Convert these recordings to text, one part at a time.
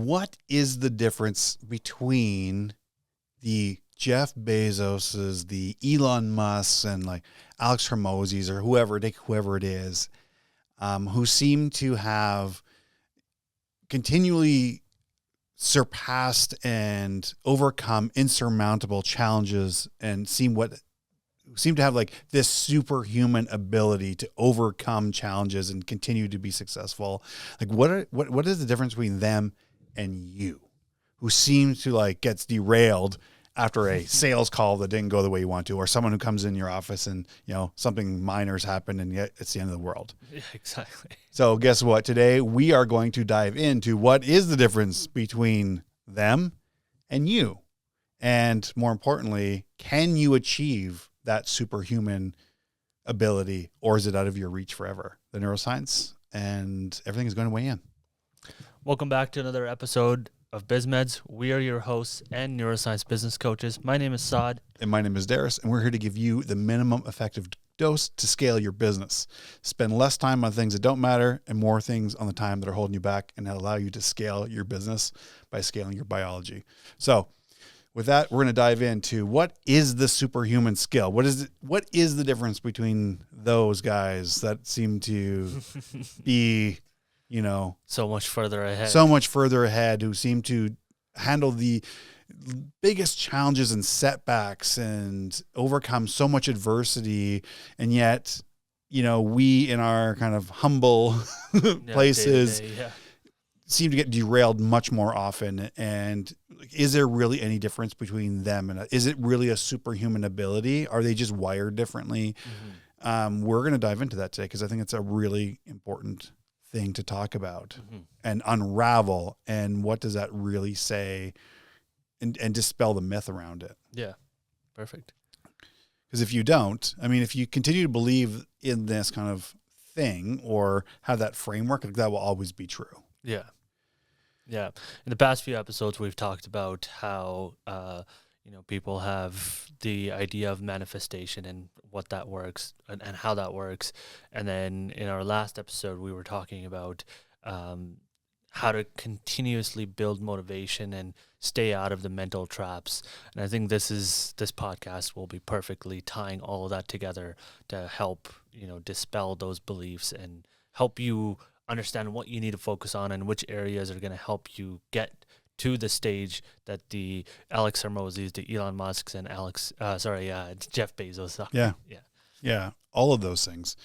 what is the difference between the Jeff Bezoses, the Elon Musks, and like Alex Hormozis or whoever it is, who seem to have continually surpassed and overcome insurmountable challenges and seem to have like this superhuman ability to overcome challenges and continue to be successful. Like what is the difference between them and you, who seems to like gets derailed after a sales call that didn't go the way you want to, or someone who comes in your office and, something minor's happened and yet it's the end of the world. Yeah, exactly. So guess what? Today we are going to dive into what is the difference between them and you. And more importantly, can you achieve that superhuman ability, or is it out of your reach forever? The neuroscience and everything is going to weigh in. Welcome back to another episode of BizMeds. We are your hosts and neuroscience business coaches. My name is Saad. And my name is Darius, and we're here to give you the minimum effective dose to scale your business. Spend less time on things that don't matter and more things on the time that are holding you back, and that allow you to scale your business by scaling your biology. So with that, we're going to dive into what is the superhuman skill? What is the difference between those guys that seem to be, so much further ahead, who seem to handle the biggest challenges and setbacks and overcome so much adversity. And yet, we in our kind of humble places seem to get derailed much more often. And is there really any difference between them? And is it really a superhuman ability? Are they just wired differently? Mm-hmm. We're going to dive into that today because I think it's a really important thing to talk about and unravel. And what does that really say? And dispel the myth around it. Yeah, perfect. Because if you don't, if you continue to believe in this kind of thing or have that framework, that will always be true. Yeah. Yeah. In the past few episodes, we've talked about how, people have the idea of manifestation and what that works and how that works. And then in our last episode, we were talking about how to continuously build motivation and stay out of the mental traps. And I think this podcast will be perfectly tying all of that together to help, dispel those beliefs and help you understand what you need to focus on and which areas are going to help you get to the stage that the Alex Hormozis, the Elon Musks, and Jeff Bezos. Yeah. All of those things.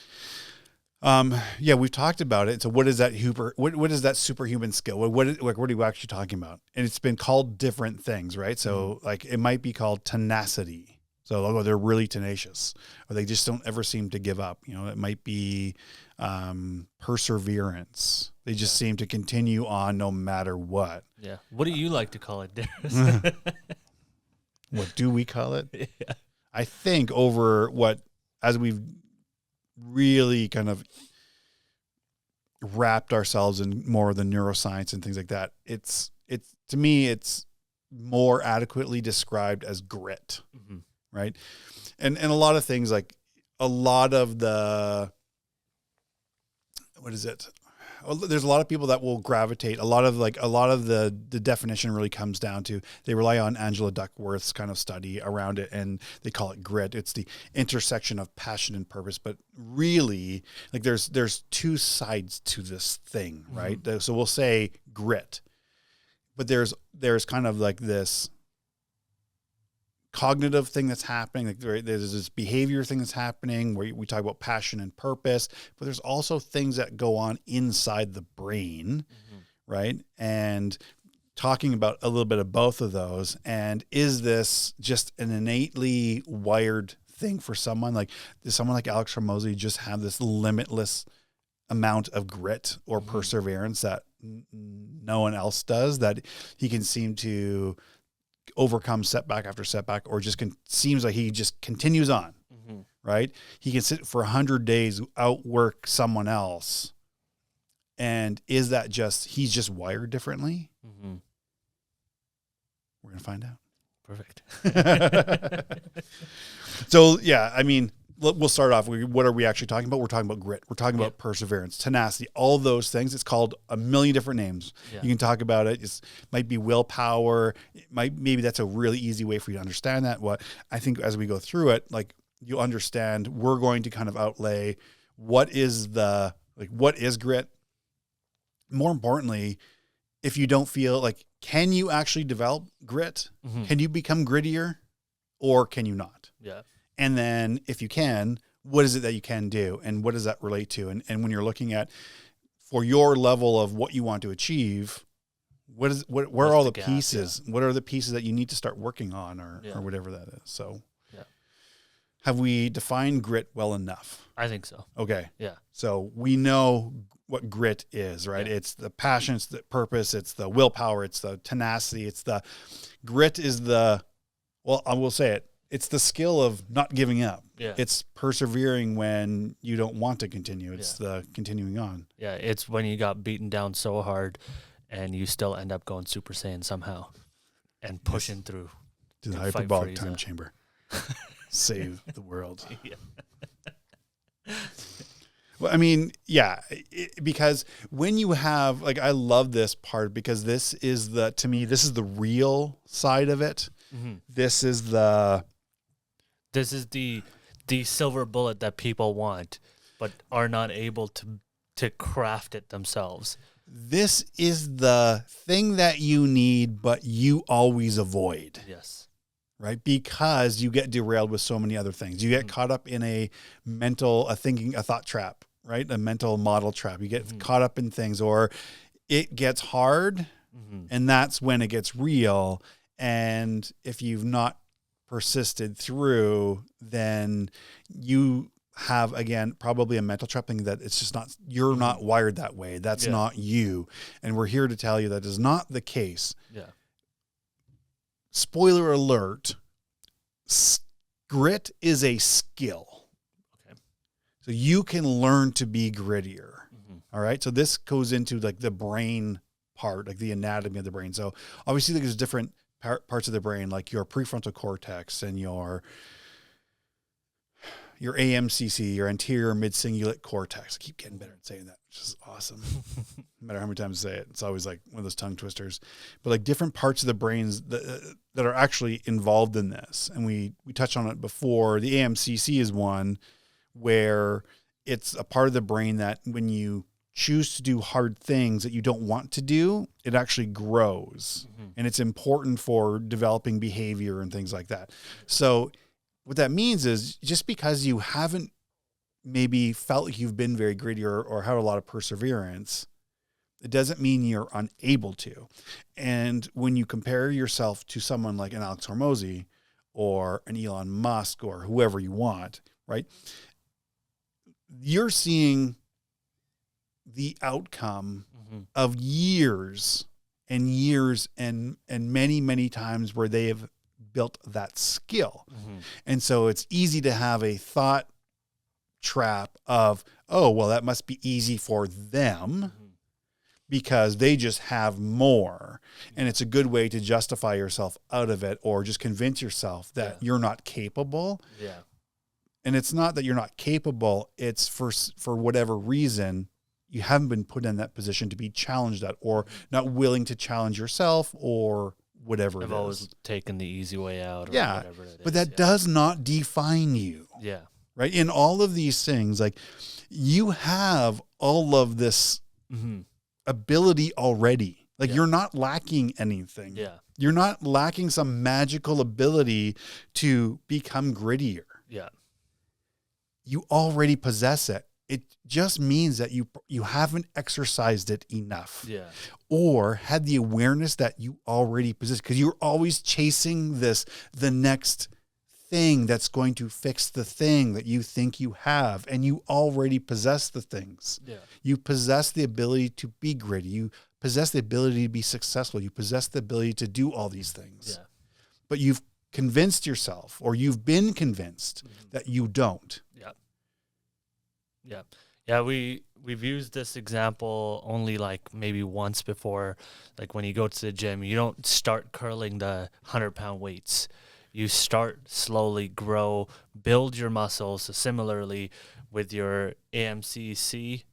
We've talked about it. So what is that what is that superhuman skill? What are you actually talking about? And it's been called different things, right? So like it might be called tenacity. So they're really tenacious, or they just don't ever seem to give up. It might be perseverance. They just seem to continue on no matter what. Yeah. What do you like to call it, Darius? What do we call it? Yeah. I think as we've really kind of wrapped ourselves in more of the neuroscience and things like that, it's to me, it's more adequately described as grit. Mm-hmm. Right. And a lot of things, like a lot of the, there's a lot of people that will gravitate. A lot of the definition really comes down to, they rely on Angela Duckworth's kind of study around it, and they call it grit. It's the intersection of passion and purpose. But really, like there's two sides to this thing, right? Mm-hmm. So we'll say grit, but there's kind of like this cognitive thing that's happening. Like there's this behavior thing that's happening where we talk about passion and purpose, but there's also things that go on inside the brain, right? And talking about a little bit of both of those. And is this just an innately wired thing for someone? Like, does someone like Alex Hormozi just have this limitless amount of grit or perseverance that no one else does, that he can seem to overcome setback after setback, or just seems like he just continues on, right? He can sit for 100 days, outwork someone else. And is that he's just wired differently? Mm-hmm. We're going to find out. Perfect. So, we'll start off. What are we actually talking about? We're talking about grit. We're talking about perseverance, tenacity, all those things. It's called a million different names. Yeah. You can talk about it. It might be willpower. Maybe that's a really easy way for you to understand that. What I think as we go through it, like you understand, we're going to kind of outlay what is grit. More importantly, if you don't feel like, can you actually develop grit? Mm-hmm. Can you become grittier, or can you not? Yeah. And then if you can, what is it that you can do? And what does that relate to? And when you're looking at, for your level of what you want to achieve, where are all the gap, pieces? Yeah. What are the pieces that you need to start working on or whatever that is? So have we defined grit well enough? I think so. Okay. Yeah. So we know what grit is, right? Yeah. It's the passion, it's the purpose, it's the willpower, it's the tenacity, grit is I will say it. It's the skill of not giving up. Yeah. It's persevering when you don't want to continue. It's the continuing on. Yeah. It's when you got beaten down so hard and you still end up going Super Saiyan somehow and pushing through to the hyperbolic time chamber. Save the world. Yeah. Well, I mean, yeah, because when you have, like, I love this part because to me, this is the real side of it. Mm-hmm. This is the silver bullet that people want, but are not able to craft it themselves. This is the thing that you need, but you always avoid. Yes. Right? Because you get derailed with so many other things. You get caught up in a thought trap, right? A mental model trap. You get caught up in things, or it gets hard, and that's when it gets real. And if you've not persisted through, then you have, again, probably a mental trap thing that it's just not, you're not wired that way. That's not you. And we're here to tell you that is not the case. Yeah. Spoiler alert, grit is a skill. Okay. So you can learn to be grittier. Mm-hmm. All right. So this goes into like the brain part, like the anatomy of the brain. So obviously there's different parts of the brain, like your prefrontal cortex and your AMCC, your anterior mid-cingulate cortex. I keep getting better at saying that, which is awesome. No matter how many times I say it, it's always like one of those tongue twisters. But like different parts of the brains that are actually involved in this. And we touched on it before. The AMCC is one where it's a part of the brain that when you choose to do hard things that you don't want to do, it actually grows. Mm-hmm. And it's important for developing behavior and things like that. So what that means is just because you haven't maybe felt like you've been very gritty or had a lot of perseverance, it doesn't mean you're unable to. And when you compare yourself to someone like an Alex Hormozi or an Elon Musk or whoever you want, right? You're seeing the outcome of years and years and many, many times where they have built that skill. Mm-hmm. And so it's easy to have a thought trap of, oh, well, that must be easy for them because they just have more. And it's a good way to justify yourself out of it or just convince yourself that you're not capable. Yeah. And it's not that you're not capable. It's for whatever reason, you haven't been put in that position to be challenged at or not willing to challenge yourself or whatever I've always taken the easy way out or whatever it is. But that does not define you. Yeah. Right? In all of these things, like you have all of this ability already. Like you're not lacking anything. Yeah. You're not lacking some magical ability to become grittier. Yeah. You already possess it. It just means that you haven't exercised it enough. Yeah. Or had the awareness that you already possess, because you're always chasing the next thing that's going to fix the thing that you think you have, and you already possess the things. Yeah. You possess the ability to be gritty. You possess the ability to be successful. You possess the ability to do all these things. Yeah. But you've convinced yourself, or you've been convinced that you don't. Yeah. Yeah. Yeah, we've used this example only like maybe once before. Like when you go to the gym, you don't start curling the 100-pound weights. you start slowly, grow, build your muscles. So similarly with your AMCC,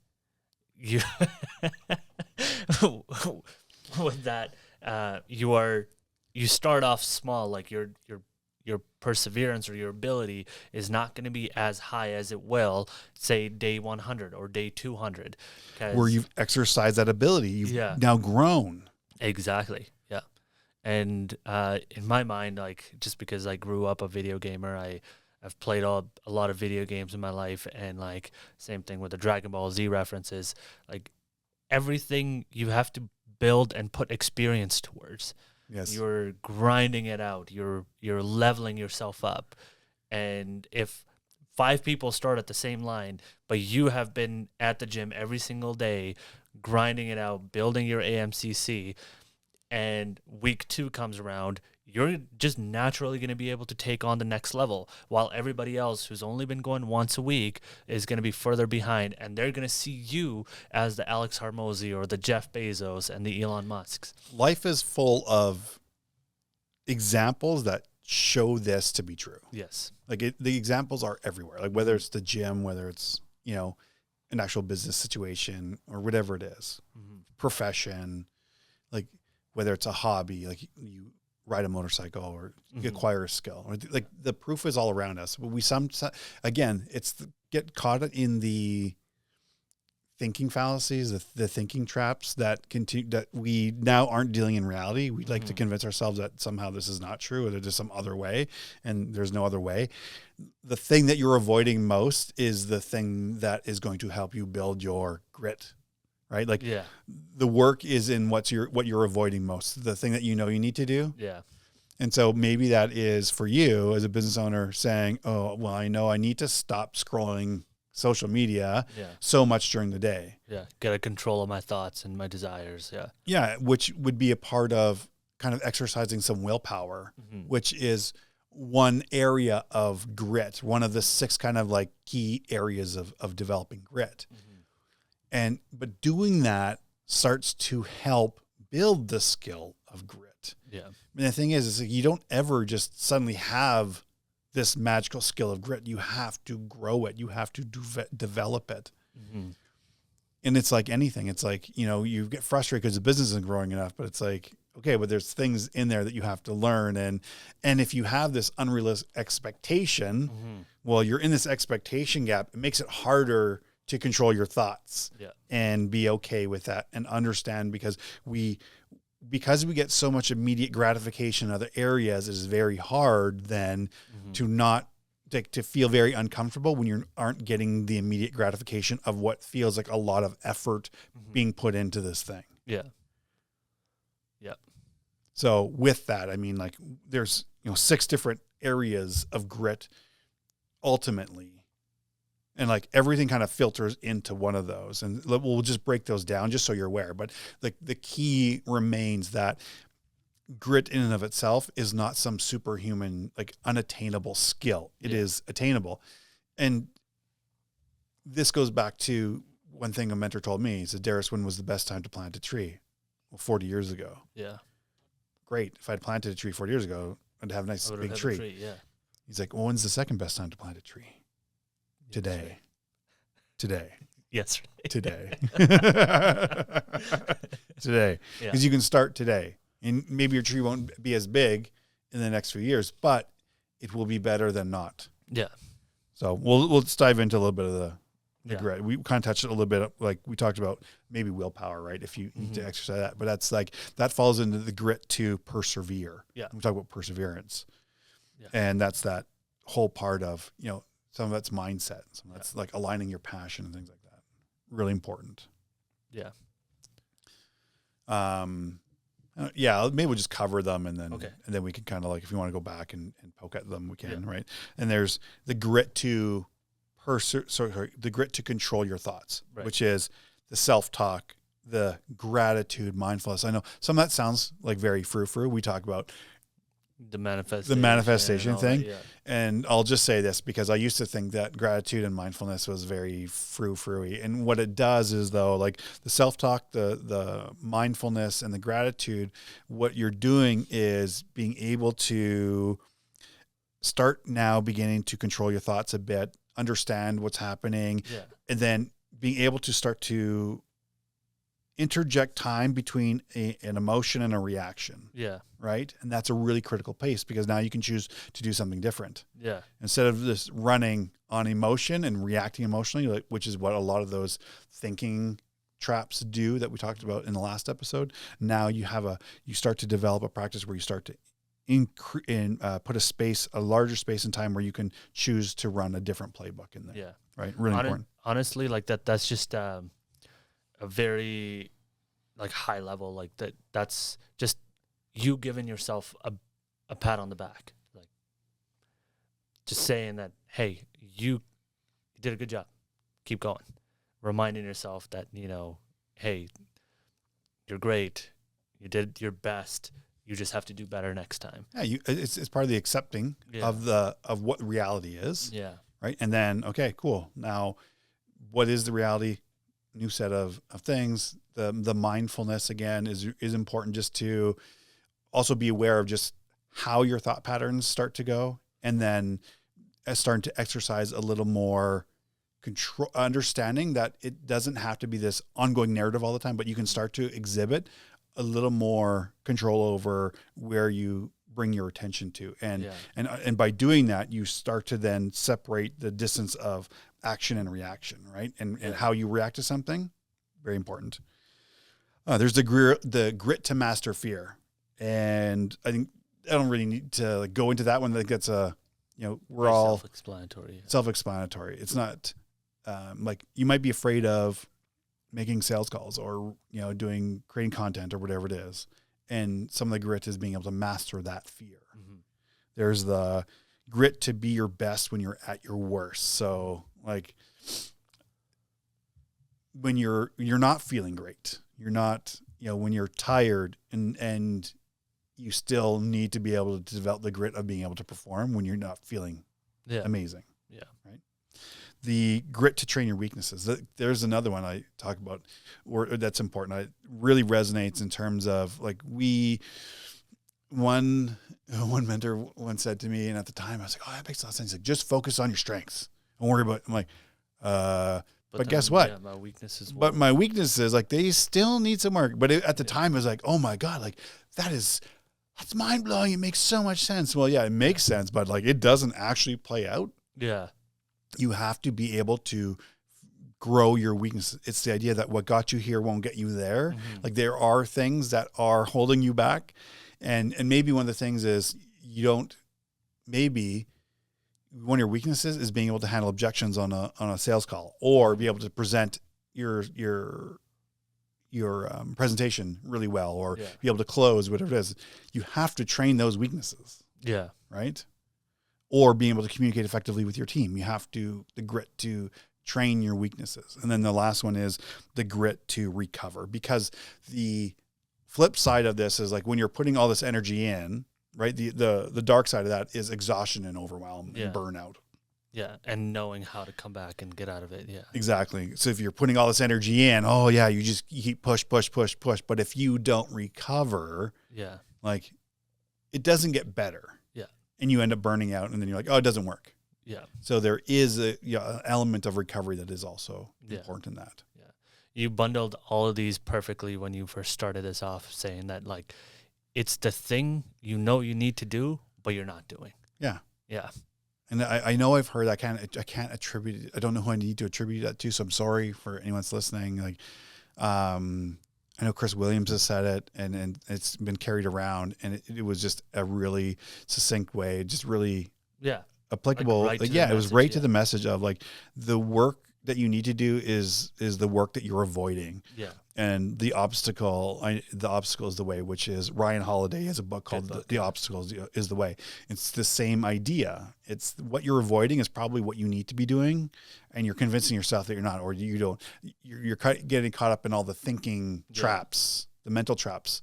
you with that, you start off small. Like your perseverance or your ability is not going to be as high as it will, say, day 100 or day 200. Where you've exercised that ability. You've now grown. Exactly. Yeah. And in my mind, like, just because I grew up a video gamer, I've played a lot of video games in my life, and like same thing with the Dragon Ball Z references. Like everything you have to build and put experience towards. Yes. You're grinding it out. You're leveling yourself up. And if 5 people start at the same line, but you have been at the gym every single day, grinding it out, building your AMCC, and week 2 comes around, you're just naturally going to be able to take on the next level, while everybody else who's only been going once a week is going to be further behind, and they're going to see you as the Alex Hormozi or the Jeff Bezos and the Elon Musks. Life is full of examples that show this to be true. Yes. Like the examples are everywhere, like whether it's the gym, whether it's, an actual business situation or whatever it is, profession, like whether it's a hobby, like you ride a motorcycle or you acquire a skill, or like the proof is all around us. But we get caught in the thinking fallacies, the thinking traps that continue, that we now aren't dealing in reality. We'd like to convince ourselves that somehow this is not true, or there's just some other way, and there's no other way. The thing that you're avoiding most is the thing that is going to help you build your grit, right? Like the work is in what you're avoiding most, the thing that you need to do. Yeah. And so maybe that is for you as a business owner saying, oh, well, I know I need to stop scrolling social media so much during the day. Yeah. Get a control of my thoughts and my desires. Yeah. Yeah. Which would be a part of kind of exercising some willpower, which is one area of grit, one of the 6 kind of like key areas of developing grit. But doing that starts to help build the skill of grit. Yeah. And the thing is like you don't ever just suddenly have this magical skill of grit. You have to grow it. You have to develop it. And it's like anything. It's like, you get frustrated because the business isn't growing enough, but it's like, okay, but there's things in there that you have to learn. And if you have this unrealistic expectation, well, you're in this expectation gap. It makes it harder to control your thoughts and be okay with that and understand, because we get so much immediate gratification in other areas, it is very hard then to feel very uncomfortable when you aren't getting the immediate gratification of what feels like a lot of effort being put into this thing. Yeah. Yeah. So with that, I mean, like there's, 6 different areas of grit ultimately. And like everything kind of filters into one of those, and we'll just break those down just so you're aware. But the key remains that grit in and of itself is not some superhuman, like unattainable skill. It is attainable. And this goes back to one thing a mentor told me. He said, Darius, when was the best time to plant a tree? Well, 40 years ago. Yeah. Great. If I'd planted a tree 40 years ago, I'd have a nice big tree. He's like, well, when's the second best time to plant a tree? Today. Yes. Today. Today. Because you can start today. And maybe your tree won't be as big in the next few years, but it will be better than not. Yeah. So we'll dive into a little bit of the grit. We kind of touched it a little bit, like we talked about maybe willpower, right? If you need to exercise that. But that's like, that falls into the grit to persevere. Yeah. We talk about perseverance. Yeah. And that's that whole part of, some of that's mindset. Some of that's like aligning your passion and things like that. Really important. Yeah. Maybe we'll just cover them and then we can kind of like, if you want to go back and poke at them, we can, right? And there's the grit to the grit to control your thoughts, which is the self-talk, the gratitude, mindfulness. I know some of that sounds like very frou-frou. We talk about the manifestation thing. And I'll just say this because I used to think that gratitude and mindfulness was very frou-frou-y. And what it does is, though, like the self-talk, the mindfulness and the gratitude, what you're doing is being able to start now beginning to control your thoughts a bit, understand what's happening, and then being able to start to interject time between an emotion and a reaction. Yeah. Right. And that's a really critical pace, because now you can choose to do something different. Yeah. Instead of this running on emotion and reacting emotionally, which is what a lot of those thinking traps do that we talked about in the last episode. Now you start to develop a practice where you start to put a larger space and time where you can choose to run a different playbook in there. Yeah. Right. Really important. Honestly, like that's just a very like high level, like that's just you giving yourself a pat on the back, like just saying that, hey, you did a good job, keep going, reminding yourself that, hey, you're great, you did your best, you just have to do better next time. Yeah, it's part of the accepting of what reality is. Yeah. Right. And then, okay, cool. Now, what is the reality? New set of things. The mindfulness again is important, just to also be aware of just how your thought patterns start to go, and then starting to exercise a little more control, understanding that it doesn't have to be this ongoing narrative all the time, but you can start to exhibit a little more control over where you bring your attention to. And by doing that, you start to then separate the distance of action and reaction, right? And how you react to something, very important. There's the grit to master fear. And I think I don't really need to go into that one. I think that's we're all self-explanatory. It's not like you might be afraid of making sales calls or, creating content or whatever it is. And some of the grit is being able to master that fear. Mm-hmm. There's the grit to be your best when you're at your worst. So like when you're not feeling great, you're not, when you're tired and you still need to be able to develop the grit of being able to perform when you're not feeling amazing. Yeah. Right. The grit to train your weaknesses. There's another one I talk about that's important. It really resonates in terms of like one mentor once said to me, and at the time I was like, oh, that makes a lot of sense. He's like, just focus on your strengths. Don't worry about it. I'm like, but guess what? Yeah, my weaknesses. But my weaknesses, like they still need some work. But at the time I was like, oh my God, like that's mind blowing. It makes so much sense. Well, yeah, it makes sense, but like it doesn't actually play out. Yeah. You have to be able to grow your weaknesses. It's the idea that what got you here won't get you there. Mm-hmm. Like there are things that are holding you back. And maybe one of the things is maybe one of your weaknesses is being able to handle objections on a sales call, or be able to present your presentation really well, or be able to close, whatever it is. You have to train those weaknesses. Yeah. Right. Or being able to communicate effectively with your team. You have the grit to train your weaknesses. And then the last one is the grit to recover, because the flip side of this is like when you're putting all this energy in, right? The dark side of that is exhaustion and overwhelm and burnout. Yeah. And knowing how to come back and get out of it. Yeah. Exactly. So if you're putting all this energy in, you keep push. But if you don't recover, like it doesn't get better. And you end up burning out, and then you're like, oh, it doesn't work. Yeah. So there is an element of recovery that is also important in that. Yeah. You bundled all of these perfectly when you first started this off, saying that like it's the thing you need to do, but you're not doing. Yeah. Yeah. And I know I've heard I can't attribute it. I don't know who I need to attribute that to. So I'm sorry for anyone that's listening. Like, I know Chris Williams has said it, and it's been carried around, and it was just a really succinct way, just really applicable. Like it was right to the message of like the work that you need to do is the work that you're avoiding. Yeah. And the obstacle is the way, which is Ryan Holiday has a book called The Obstacle is the Way. It's the same idea. It's what you're avoiding is probably what you need to be doing, and you're convincing yourself that you're not, or you don't. You're getting caught up in all the thinking traps, the mental traps.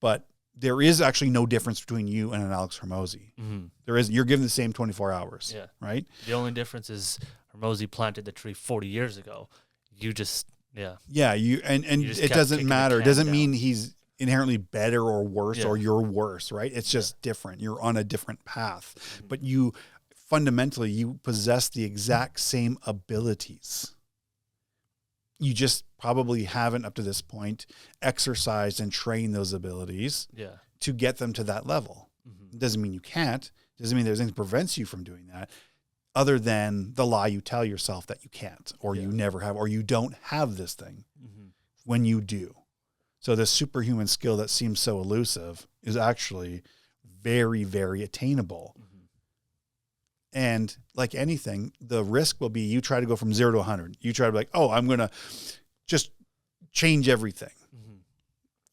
But there is actually no difference between you and an Alex Hormozi. Mm-hmm. There is. You're given the same 24 hours. Yeah. Right. The only difference is Hormozi planted the tree 40 years ago. You just. Yeah. Yeah. And it doesn't matter. It doesn't mean he's inherently better or worse, Yeah. or you're worse, right? It's just different. You're on a different path, Mhm. but you fundamentally, you possess the exact same abilities. You just probably haven't up to this point exercised and trained those abilities Yeah. to get them to that level. Mhm. It doesn't mean you can't. It doesn't mean there's anything that prevents you from doing that, other than the lie you tell yourself that you can't, or you never have, or you don't have this thing Mhm. when you do. So this superhuman skill that seems so elusive is actually very, very attainable. Mhm. And like anything, the risk will be you try to go from 0 to 100. You try to be like, oh, I'm going to just change everything. Mhm.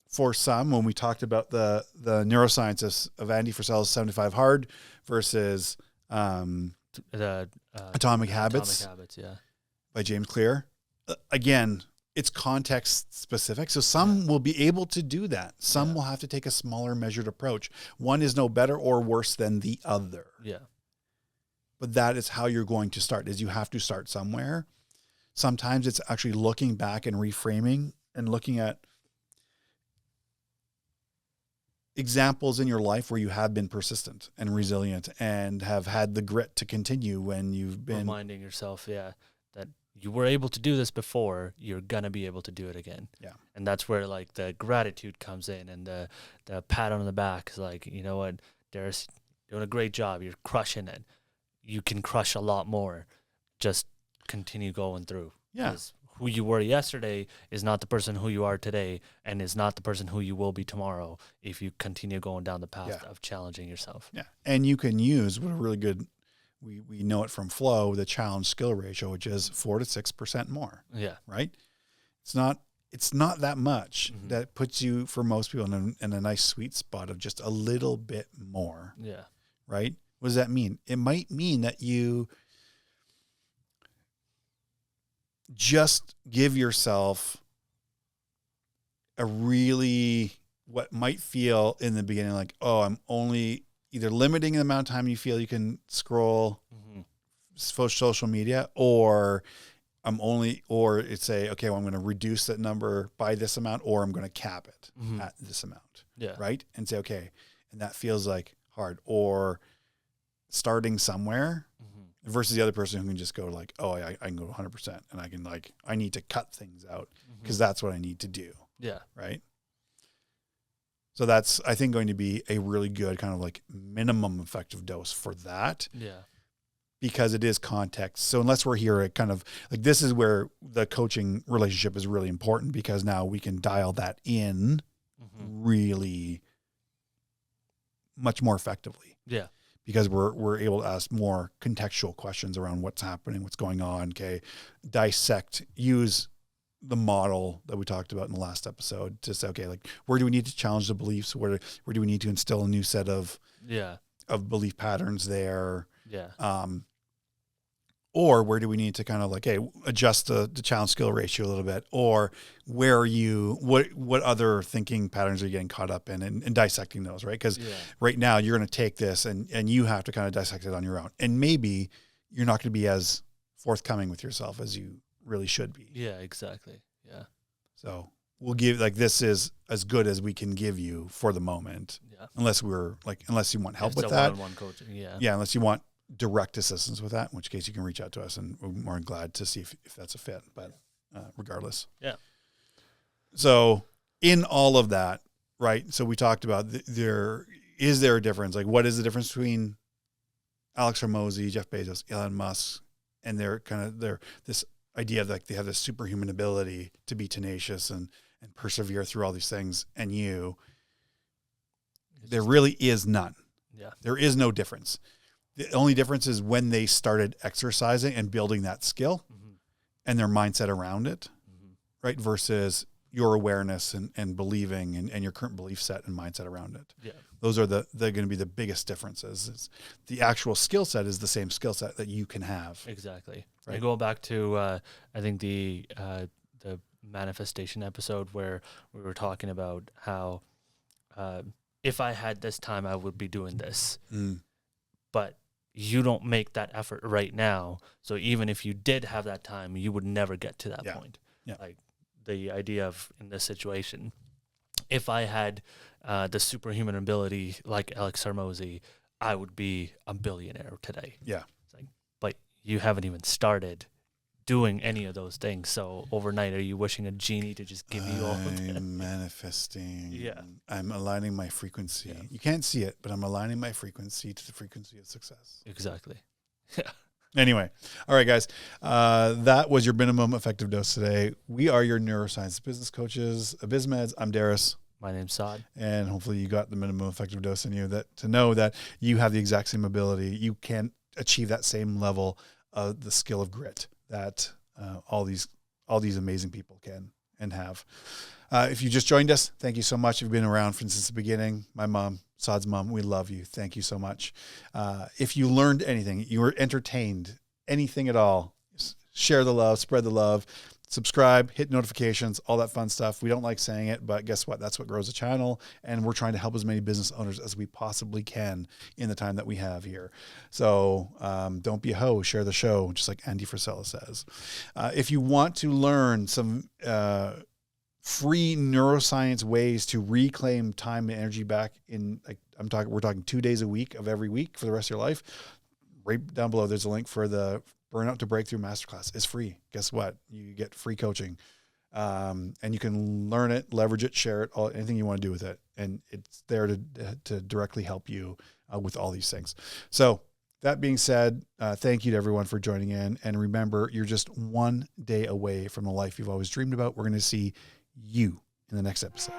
For some, when we talked about the neuroscience of Andy Frisella's 75 Hard versus The Atomic Habits Atomic Habits, yeah. by James Clear, again, it's context specific. So some will be able to do that. Some will have to take a smaller measured approach. One is no better or worse than the other. Yeah. But that is how you're going to start, is you have to start somewhere. Sometimes it's actually looking back and reframing and looking at examples in your life where you have been persistent and resilient and have had the grit to continue when you've been reminding yourself, that you were able to do this before, you're gonna be able to do it again. Yeah. And that's where like the gratitude comes in, and the pat on the back is like, you know what, Darius, doing a great job, you're crushing it. You can crush a lot more. Just continue going through. Yeah. 'Cause who you were yesterday is not the person who you are today, and is not the person who you will be tomorrow if you continue going down the path of challenging yourself. Yeah. And you can use what a really good, we know it from flow, the challenge skill ratio, which is 4 to 6% more. Yeah. Right. It's not that much. Mhm. That puts you, for most people, in a nice sweet spot of just a little bit more. Yeah. Right. What does that mean? It might mean that you just give yourself a really, what might feel in the beginning like, oh, I'm only either limiting the amount of time you feel you can scroll social media, or or it's say, okay, well, I'm going to reduce that number by this amount, or I'm going to cap it at this amount. Yeah. Right. And say, okay. And that feels like hard, or starting somewhere versus the other person who can just go like, oh, I can go 100% and I can I need to cut things out because that's what I need to do. Yeah. Right. So that's, I think, going to be a really good kind of like minimum effective dose for that. Yeah. Because it is context. So unless we're here at kind of like, this is where the coaching relationship is really important, because now we can dial that in really much more effectively. Yeah. Because we're able to ask more contextual questions around what's happening, what's going on. Okay. Dissect, use the model that we talked about in the last episode to say, okay, like, where do we need to challenge the beliefs? Where do we need to instill a new set of belief patterns there? Yeah. Or where do we need to kind of like, hey, adjust the challenge skill ratio a little bit? Or where are you, what other thinking patterns are you getting caught up in, and dissecting those, right? Because right now you're going to take this and you have to kind of dissect it on your own. And maybe you're not going to be as forthcoming with yourself as you really should be. Yeah, exactly. Yeah. So we'll give, like, this is as good as we can give you for the moment. Yeah. Unless you want help with that. One-on-one coaching. Yeah. Yeah. Unless you want direct assistance with that, in which case you can reach out to us, and we're more than glad to see if that's a fit, but regardless. Yeah. So in all of that, right? So we talked about is there a difference? Like, what is the difference between Alex Hormozi, Jeff Bezos, Elon Musk, and this idea of like they have this superhuman ability to be tenacious and persevere through all these things, and there really is none. Yeah. There is no difference. The only difference is when they started exercising and building that skill and their mindset around it, right? Versus your awareness and believing and your current belief set and mindset around it. Yeah. Those are they're going to be the biggest differences. The actual skill set is the same skill set that you can have. Exactly. Right. And going back to, I think the manifestation episode where we were talking about how, if I had this time, I would be doing this, but you don't make that effort right now. So even if you did have that time, you would never get to that point. Yeah. Like the idea of, in this situation, if I had the superhuman ability like Alex Hormozi, I would be a billionaire today. Yeah. It's like, but you haven't even started doing any of those things. So overnight, are you wishing a genie to just give you all of it? I'm manifesting. Yeah. I'm aligning my frequency. Yeah. You can't see it, but I'm aligning my frequency to the frequency of success. Exactly. Yeah. Anyway, all right, guys, that was your minimum effective dose today. We are your neuroscience business coaches, BizMeds. I'm Darius. My name's Saad. And hopefully you got the minimum effective dose in you, that to know that you have the exact same ability. You can achieve that same level of the skill of grit that all these amazing people can and have. If you just joined us, thank you so much. You've been around since the beginning. My mom, Saad's mom, we love you. Thank you so much. If you learned anything, you were entertained, anything at all, share the love, spread the love, subscribe, hit notifications, all that fun stuff. We don't like saying it, but guess what? That's what grows the channel. And we're trying to help as many business owners as we possibly can in the time that we have here. So don't be a hoe, share the show, just like Andy Frisella says. If you want to learn some free neuroscience ways to reclaim time and energy back in, like we're talking 2 days a week of every week for the rest of your life, right down below, there's a link for the Burnout to Breakthrough Masterclass. It's free. Guess what? You get free coaching. And you can learn it, leverage it, share it, anything you want to do with it. And it's there to directly help you with all these things. So that being said, thank you to everyone for joining in. And remember, you're just one day away from the life you've always dreamed about. We're going to see you in the next episode.